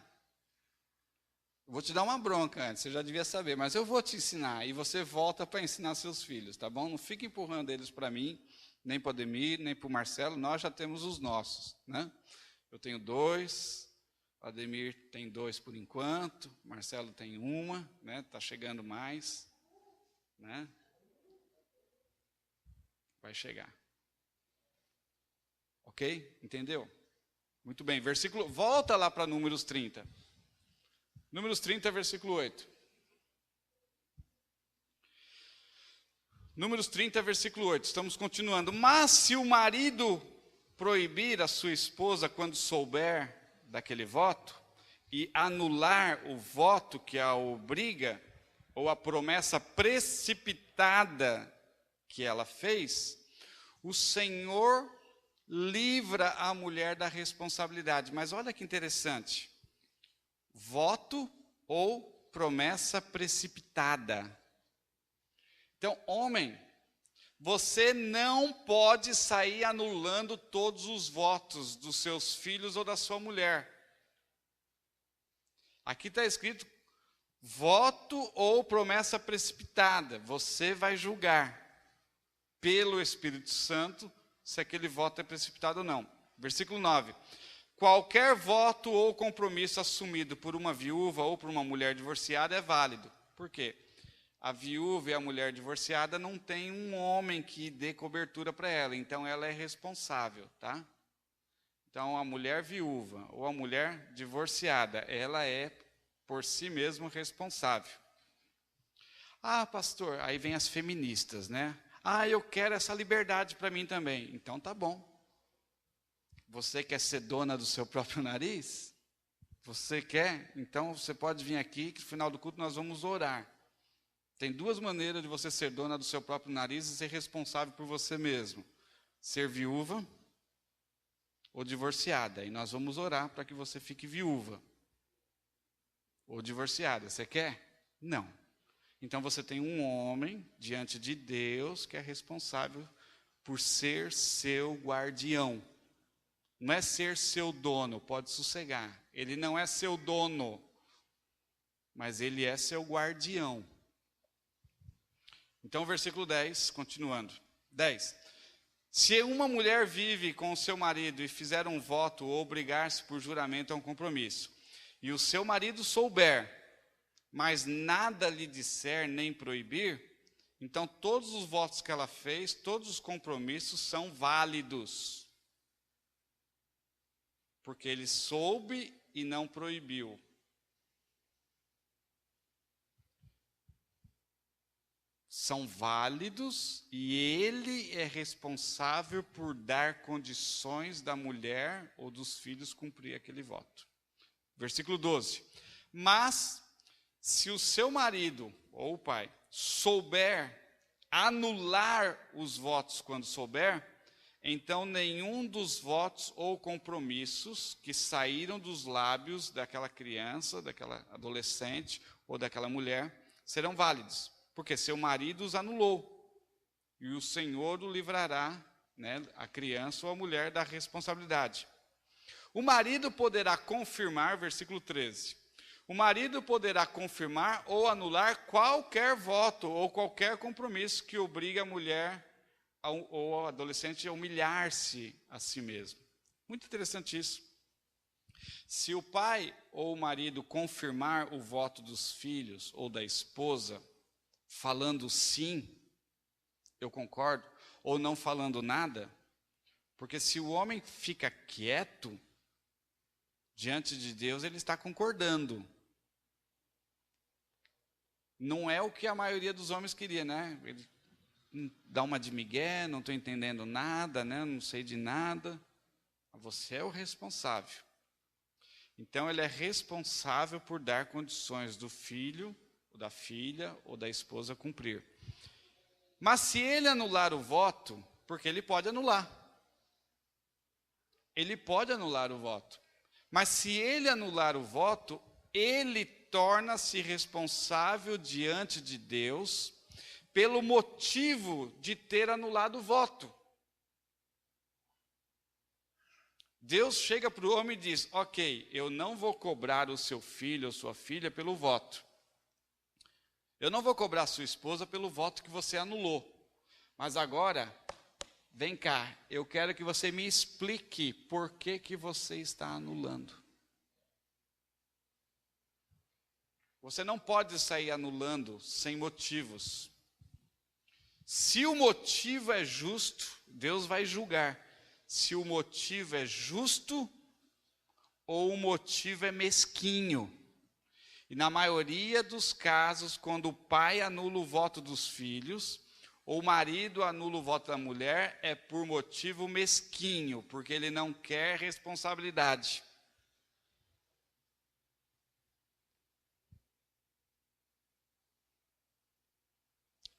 Eu vou te dar uma bronca antes, você já devia saber, mas eu vou te ensinar. E você volta para ensinar seus filhos, tá bom? Não fique empurrando eles para mim, nem para o Ademir, nem para o Marcelo. Nós já temos os nossos, né? Eu tenho 2, o Ademir tem 2 por enquanto, o Marcelo tem 1, né? Está chegando mais, né? Vai chegar. Ok? Entendeu? Muito bem, volta lá para Números 30. Números 30, versículo 8. Números 30, versículo 8. Estamos continuando. Mas se o marido proibir a sua esposa quando souber daquele voto, e anular o voto que a obriga, ou a promessa precipitada que ela fez, o Senhor livra a mulher da responsabilidade. Mas olha que interessante. Voto ou promessa precipitada. Então, homem, você não pode sair anulando todos os votos dos seus filhos ou da sua mulher. Aqui está escrito voto ou promessa precipitada. Você vai julgar pelo Espírito Santo se aquele voto é precipitado ou não. Versículo 9. Qualquer voto ou compromisso assumido por uma viúva ou por uma mulher divorciada é válido. Por quê? A viúva e a mulher divorciada não tem um homem que dê cobertura para ela, então ela é responsável, tá? Então a mulher viúva ou a mulher divorciada, ela é por si mesma responsável. Ah, pastor, aí vem as feministas, né? Ah, eu quero essa liberdade para mim também. Então tá bom. Você quer ser dona do seu próprio nariz? Você quer? Então você pode vir aqui, que no final do culto nós vamos orar. Tem duas maneiras de você ser dona do seu próprio nariz e ser responsável por você mesmo. Ser viúva ou divorciada. E nós vamos orar para que você fique viúva ou divorciada. Você quer? Não. Então você tem um homem diante de Deus que é responsável por ser seu guardião. Não é ser seu dono, pode sossegar. Ele não é seu dono, mas ele é seu guardião. Então, versículo 10, continuando. 10. Se uma mulher vive com o seu marido e fizer um voto ou obrigar-se por juramento a um compromisso, e o seu marido souber, mas nada lhe disser nem proibir, então todos os votos que ela fez, todos os compromissos são válidos. Porque ele soube e não proibiu. São válidos e ele é responsável por dar condições da mulher ou dos filhos cumprir aquele voto. Versículo 12. Mas, se o seu marido ou o pai souber anular os votos quando souber, então nenhum dos votos ou compromissos que saíram dos lábios daquela criança, daquela adolescente ou daquela mulher serão válidos, porque seu marido os anulou. E o Senhor o livrará, né, a criança ou a mulher, da responsabilidade. O marido poderá confirmar, versículo 13, o marido poderá confirmar ou anular qualquer voto ou qualquer compromisso que obrigue a mulher ou o adolescente a humilhar-se a si mesmo. Muito interessante isso. Se o pai ou o marido confirmar o voto dos filhos ou da esposa, falando sim, eu concordo, ou não falando nada, porque se o homem fica quieto, diante de Deus ele está concordando. Não é o que a maioria dos homens queria, né? Ele dá uma de migué, não estou entendendo nada, né? Não sei de nada. Você é o responsável. Então ele é responsável por dar condições do filho, ou da filha, ou da esposa cumprir. Mas se ele anular o voto, porque ele pode anular. Ele pode anular o voto. Mas se ele anular o voto, ele torna-se responsável diante de Deus pelo motivo de ter anulado o voto. Deus chega para o homem e diz: ok, eu não vou cobrar o seu filho ou sua filha pelo voto. Eu não vou cobrar a sua esposa pelo voto que você anulou. Mas agora, vem cá, eu quero que você me explique por que você está anulando. Você não pode sair anulando sem motivos. Se o motivo é justo, Deus vai julgar. Se o motivo é justo ou o motivo é mesquinho. E na maioria dos casos, quando o pai anula o voto dos filhos, ou o marido anula o voto da mulher, é por motivo mesquinho, porque ele não quer responsabilidade.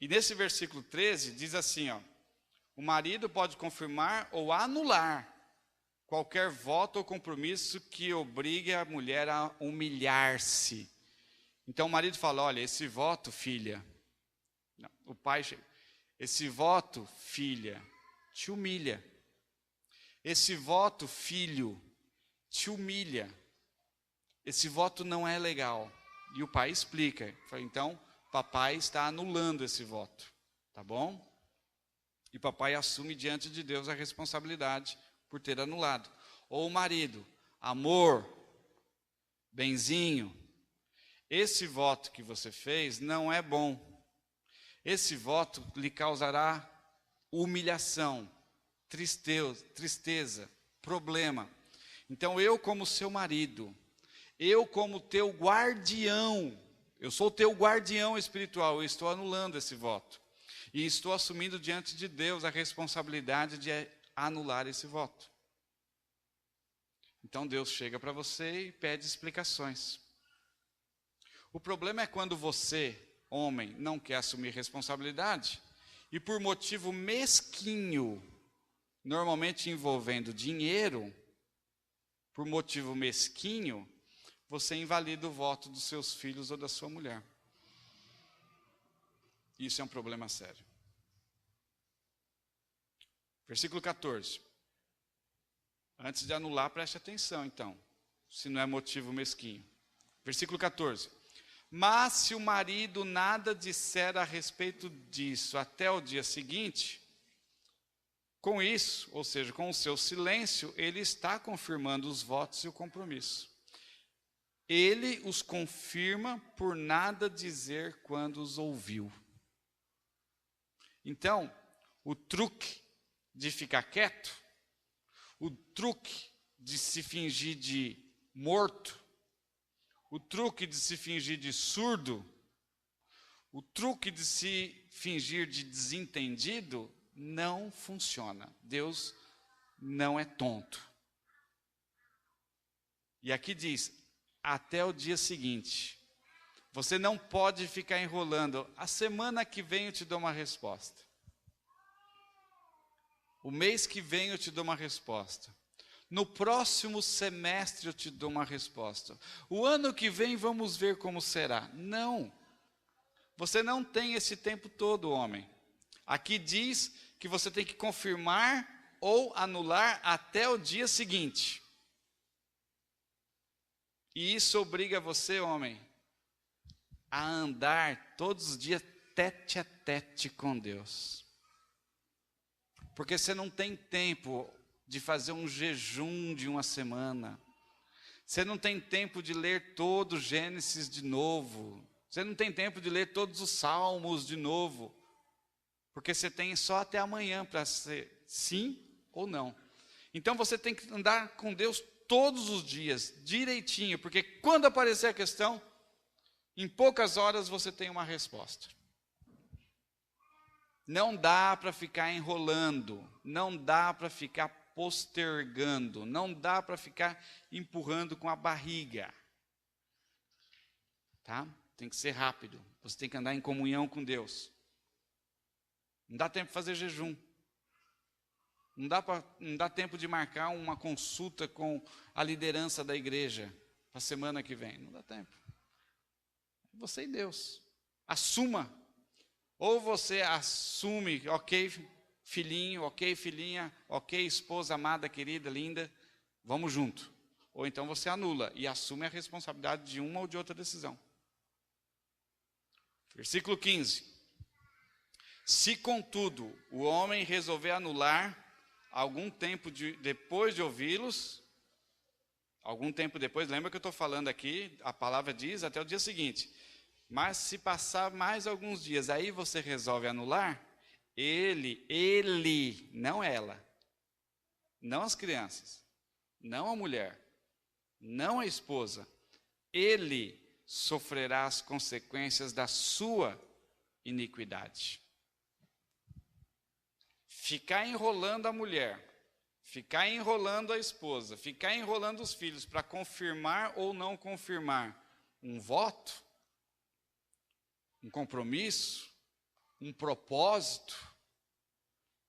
E nesse versículo 13 diz assim, ó: o marido pode confirmar ou anular qualquer voto ou compromisso que obrigue a mulher a humilhar-se. Então o marido fala: olha, esse voto, filha, não, o pai chega, esse voto, filha, te humilha. Esse voto, filho, te humilha. Esse voto não é legal. E o pai explica. Então, papai está anulando esse voto, tá bom? E papai assume diante de Deus a responsabilidade por ter anulado. Ou o marido: amor, benzinho. Esse voto que você fez não é bom. Esse voto lhe causará humilhação, tristeza, problema. Então eu, como seu marido, eu como teu guardião, eu sou teu guardião espiritual, eu estou anulando esse voto. E estou assumindo diante de Deus a responsabilidade de anular esse voto. Então Deus chega para você e pede explicações. O problema é quando você, homem, não quer assumir responsabilidade e por motivo mesquinho, normalmente envolvendo dinheiro, por motivo mesquinho, você invalida o voto dos seus filhos ou da sua mulher. Isso é um problema sério. Versículo 14. Antes de anular, preste atenção então, se não é motivo mesquinho. Versículo 14. Mas se o marido nada disser a respeito disso até o dia seguinte, com isso, ou seja, com o seu silêncio, ele está confirmando os votos e o compromisso. Ele os confirma por nada dizer quando os ouviu. Então, o truque de ficar quieto, o truque de se fingir de morto, o truque de se fingir de surdo, o truque de se fingir de desentendido, não funciona. Deus não é tonto. E aqui diz, até o dia seguinte. Você não pode ficar enrolando. A semana que vem eu te dou uma resposta. O mês que vem eu te dou uma resposta. No próximo semestre eu te dou uma resposta. O ano que vem vamos ver como será. Não. Você não tem esse tempo todo, homem. Aqui diz que você tem que confirmar ou anular até o dia seguinte. E isso obriga você, homem, a andar todos os dias tete a tete com Deus. Porque você não tem tempo de fazer um jejum de uma semana. Você não tem tempo de ler todo o Gênesis de novo. Você não tem tempo de ler todos os Salmos de novo. Porque você tem só até amanhã para ser sim ou não. Então você tem que andar com Deus todos os dias, direitinho. Porque quando aparecer a questão, em poucas horas você tem uma resposta. Não dá para ficar enrolando, não dá para ficar postergando, não dá para ficar empurrando com a barriga. Tá? Tem que ser rápido, você tem que andar em comunhão com Deus. Não dá tempo de fazer jejum. Não dá tempo de marcar uma consulta com a liderança da igreja para a semana que vem. Não dá tempo. Você e Deus. Assuma. Ou você assume, ok, filhinho, ok, filhinha, ok, esposa amada, querida, linda, vamos junto. Ou então você anula e assume a responsabilidade de uma ou de outra decisão. Versículo 15. Se, contudo, o homem resolver anular algum tempo depois de ouvi-los, algum tempo depois, lembra que eu estou falando aqui, a palavra diz até o dia seguinte. Mas se passar mais alguns dias, aí você resolve anular, ele, não ela, não as crianças, não a mulher, não a esposa, ele sofrerá as consequências da sua iniquidade. Ficar enrolando a mulher, ficar enrolando a esposa, ficar enrolando os filhos para confirmar ou não confirmar um voto, um compromisso, um propósito,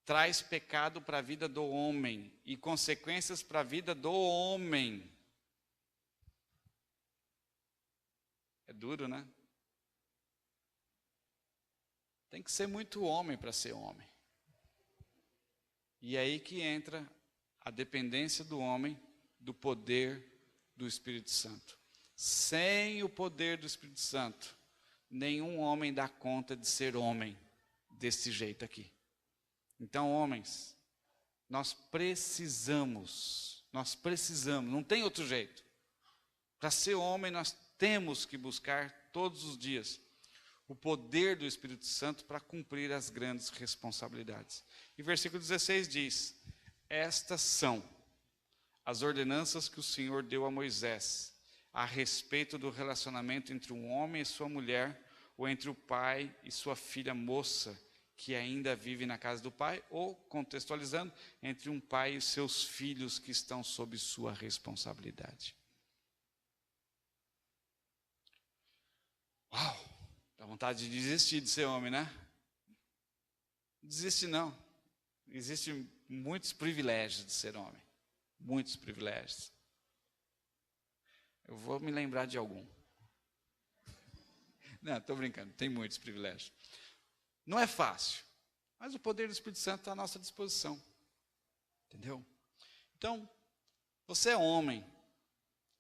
traz pecado para a vida do homem e consequências para a vida do homem. É duro, né? Tem que ser muito homem para ser homem. E é aí que entra a dependência do homem do poder do Espírito Santo. Sem o poder do Espírito Santo, nenhum homem dá conta de ser homem desse jeito aqui. Então, homens, nós precisamos Nós precisamos, não tem outro jeito. Para ser homem, nós temos que buscar todos os dias o poder do Espírito Santo para cumprir as grandes responsabilidades. E versículo 16 diz: estas são as ordenanças que o Senhor deu a Moisés a respeito do relacionamento entre um homem e sua mulher, ou entre o pai e sua filha moça, que ainda vive na casa do pai, ou, contextualizando, entre um pai e seus filhos que estão sob sua responsabilidade. Uau! Dá vontade de desistir de ser homem, né? Não desiste não. Existem muitos privilégios de ser homem. Muitos privilégios. Eu vou me lembrar de algum. Não, estou brincando, tem muitos privilégios. Não é fácil, mas o poder do Espírito Santo está à nossa disposição. Entendeu? Então, você é homem,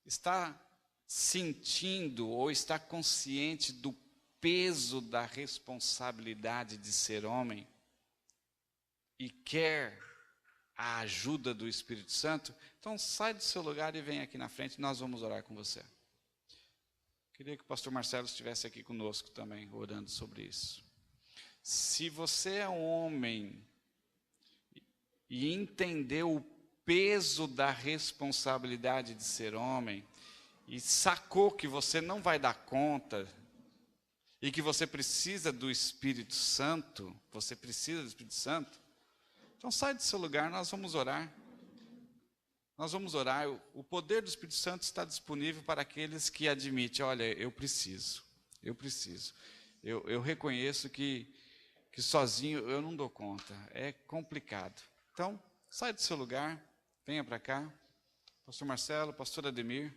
está sentindo ou está consciente do peso da responsabilidade de ser homem e quer a ajuda do Espírito Santo, então sai do seu lugar e vem aqui na frente, nós vamos orar com você. Queria que o pastor Marcelo estivesse aqui conosco também, orando sobre isso. Se você é homem e entendeu o peso da responsabilidade de ser homem, e sacou que você não vai dar conta, e que você precisa do Espírito Santo, então sai do seu lugar, nós vamos orar. Nós vamos orar. O poder do Espírito Santo está disponível para aqueles que admitem: olha, eu preciso. Eu reconheço que sozinho eu não dou conta, é complicado. Então, sai do seu lugar, venha para cá. Pastor Marcelo, pastor Ademir.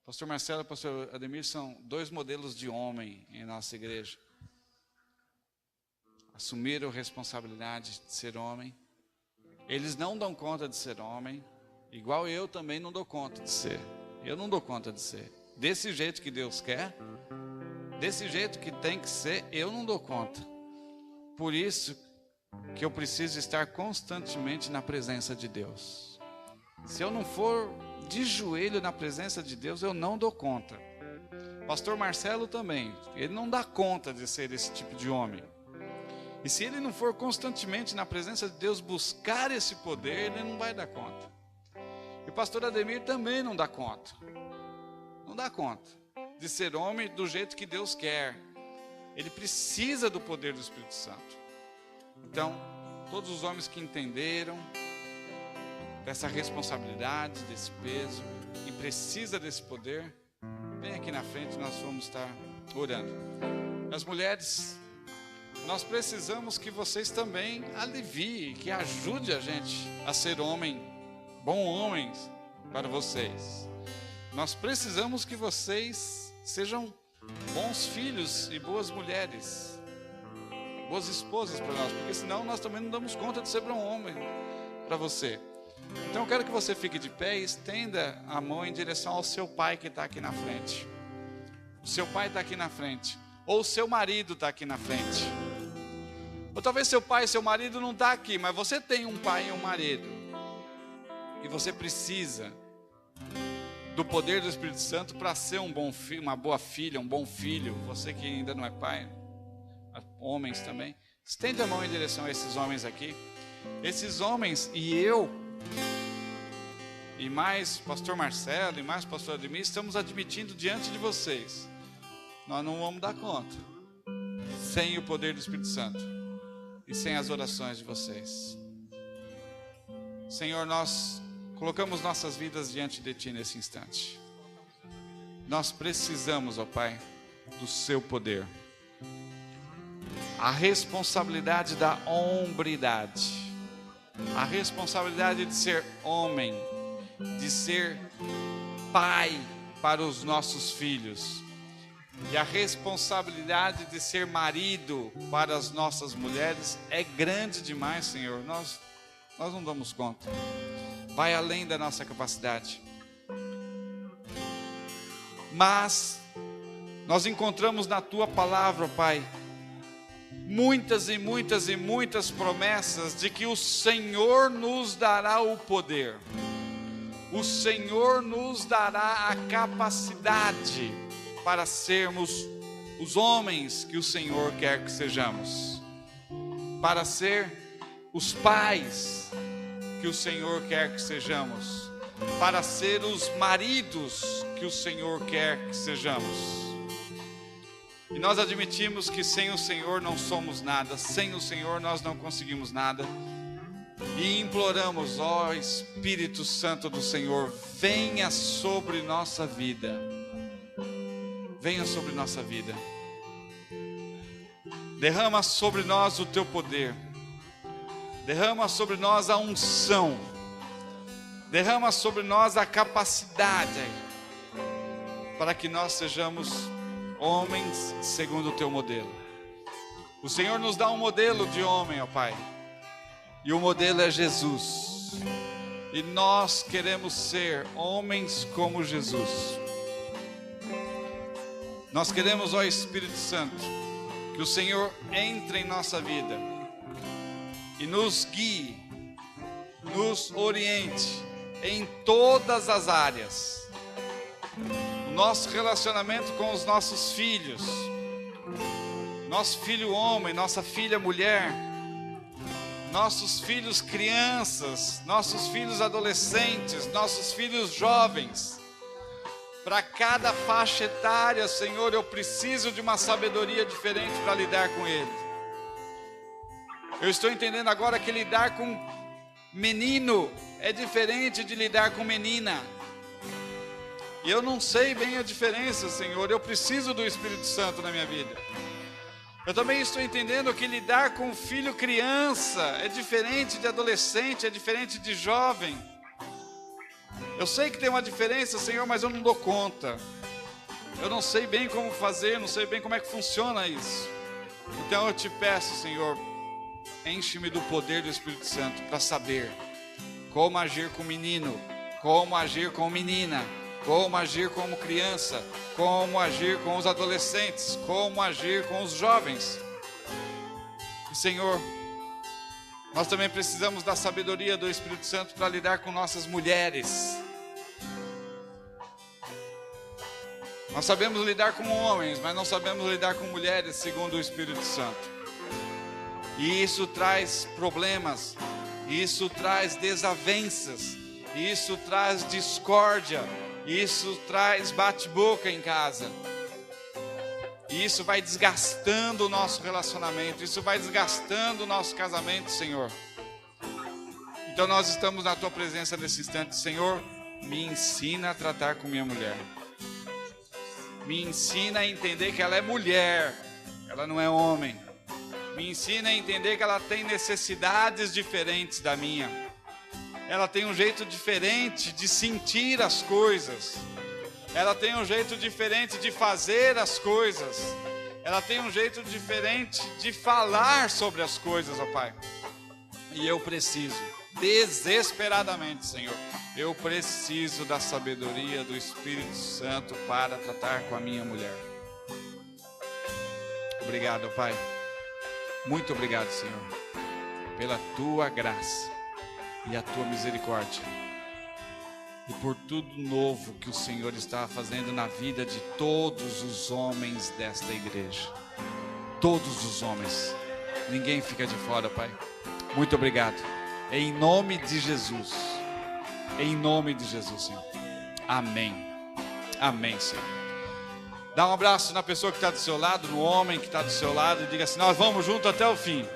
Pastor Marcelo e pastor Ademir são dois modelos de homem em nossa igreja. Assumiram a responsabilidade de ser homem. Eles não dão conta de ser homem, igual eu também não dou conta de ser. Eu não dou conta de ser. Desse jeito que Deus quer, desse jeito que tem que ser, eu não dou conta. Por isso que eu preciso estar constantemente na presença de Deus. Se eu não for de joelho na presença de Deus, eu não dou conta. Pastor Marcelo também, ele não dá conta de ser esse tipo de homem. E se ele não for constantemente na presença de Deus buscar esse poder, ele não vai dar conta. E o pastor Ademir também não dá conta. Não dá conta de ser homem do jeito que Deus quer. Ele precisa do poder do Espírito Santo. Então, todos os homens que entenderam dessa responsabilidade, desse peso, e precisa desse poder, vem aqui na frente, nós vamos estar orando. As mulheres, nós precisamos que vocês também aliviem, que ajude a gente a ser homem, bons homens para vocês. Nós precisamos que vocês sejam bons filhos e boas mulheres, boas esposas para nós, porque senão nós também não damos conta de ser bom homem para você. Então eu quero que você fique de pé e estenda a mão em direção ao seu pai que está aqui na frente. O seu pai está aqui na frente, ou o seu marido está aqui na frente. Ou talvez seu pai e seu marido não está aqui, mas você tem um pai e um marido. E você precisa do poder do Espírito Santo para ser um bom filho, uma boa filha, um bom filho. Você que ainda não é pai, homens também. Estende a mão em direção a esses homens aqui. Esses homens e eu, e mais pastor Marcelo, e mais pastor Ademir, estamos admitindo diante de vocês. Nós não vamos dar conta sem o poder do Espírito Santo. E sem as orações de vocês. Senhor, nós colocamos nossas vidas diante de Ti nesse instante. Nós precisamos, ó Pai, do Seu poder. A responsabilidade da hombridade. A responsabilidade de ser homem. De ser pai para os nossos filhos. E a responsabilidade de ser marido para as nossas mulheres é grande demais, Senhor. Nós não damos conta. Vai além da nossa capacidade. Mas nós encontramos na Tua palavra, Pai, muitas e muitas e muitas promessas de que o Senhor nos dará o poder. O Senhor nos dará a capacidade para sermos os homens que o Senhor quer que sejamos, para ser os pais que o Senhor quer que sejamos, para ser os maridos que o Senhor quer que sejamos. E nós admitimos que sem o Senhor não somos nada, sem o Senhor nós não conseguimos nada. E imploramos, ó Espírito Santo do Senhor, venha sobre nossa vida. Venha sobre nossa vida. Derrama sobre nós o teu poder. Derrama sobre nós a unção. Derrama sobre nós a capacidade para que nós sejamos homens segundo o teu modelo. O Senhor nos dá um modelo de homem, ó Pai. E o modelo é Jesus. E nós queremos ser homens como Jesus. Nós queremos, ó Espírito Santo, que o Senhor entre em nossa vida e nos guie, nos oriente em todas as áreas. O nosso relacionamento com os nossos filhos, nosso filho homem, nossa filha mulher, nossos filhos crianças, nossos filhos adolescentes, nossos filhos jovens. Para cada faixa etária, Senhor, eu preciso de uma sabedoria diferente para lidar com ele. Eu estou entendendo agora que lidar com menino é diferente de lidar com menina. E eu não sei bem a diferença, Senhor. Eu preciso do Espírito Santo na minha vida. Eu também estou entendendo que lidar com filho criança é diferente de adolescente, é diferente de jovem. Eu sei que tem uma diferença, Senhor, mas eu não dou conta. Eu não sei bem como fazer, não sei bem como é que funciona isso. Então eu te peço, Senhor, enche-me do poder do Espírito Santo para saber como agir com menino, como agir com menina, como agir como criança, como agir com os adolescentes, como agir com os jovens. E, Senhor, nós também precisamos da sabedoria do Espírito Santo para lidar com nossas mulheres. Nós sabemos lidar com homens, mas não sabemos lidar com mulheres segundo o Espírito Santo. E isso traz problemas, isso traz desavenças, isso traz discórdia, isso traz bate-boca em casa. E isso vai desgastando o nosso relacionamento, isso vai desgastando o nosso casamento, Senhor. Então nós estamos na Tua presença nesse instante. Senhor, me ensina a tratar com minha mulher. Me ensina a entender que ela é mulher, ela não é homem. Me ensina a entender que ela tem necessidades diferentes da minha. Ela tem um jeito diferente de sentir as coisas. Ela tem um jeito diferente de fazer as coisas. Ela tem um jeito diferente de falar sobre as coisas, ó Pai. E eu preciso, desesperadamente, Senhor, eu preciso da sabedoria do Espírito Santo para tratar com a minha mulher. Obrigado, Pai. Muito obrigado, Senhor, pela Tua graça e a Tua misericórdia. E por tudo novo que o Senhor está fazendo na vida de todos os homens desta igreja. Todos os homens. Ninguém fica de fora, Pai. Muito obrigado. Em nome de Jesus. Em nome de Jesus, Senhor. Amém. Amém, Senhor. Dá um abraço na pessoa que está do seu lado, no homem que está do seu lado, e diga assim: nós vamos juntos até o fim.